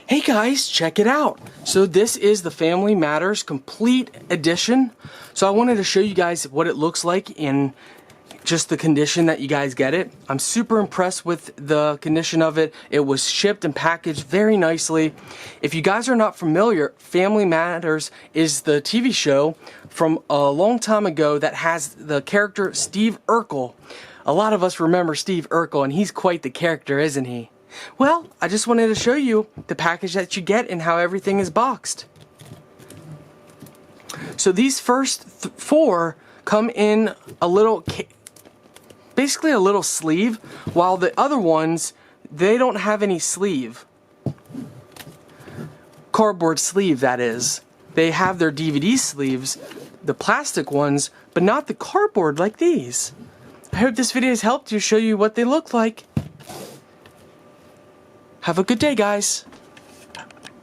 Hey guys, check it out. So this is the Family Matters Complete Edition. So I wanted to show you guys what it looks like in just the condition that you guys get it. I'm super impressed with the condition of it. It was shipped and packaged very nicely. If you guys are not familiar, Family Matters is the TV show from a long time ago that has the character Steve Urkel. A lot of us remember Steve Urkel, and he's quite the character, isn't he? Well, I just wanted to show you the package that you get and how everything is boxed. So these first four come in a little, basically a little sleeve, while the other ones, they don't have any sleeve. Cardboard sleeve, that is. They have their DVD sleeves, the plastic ones, but not the cardboard like these. I hope this video has helped you show you what they look like. Have a good day, guys.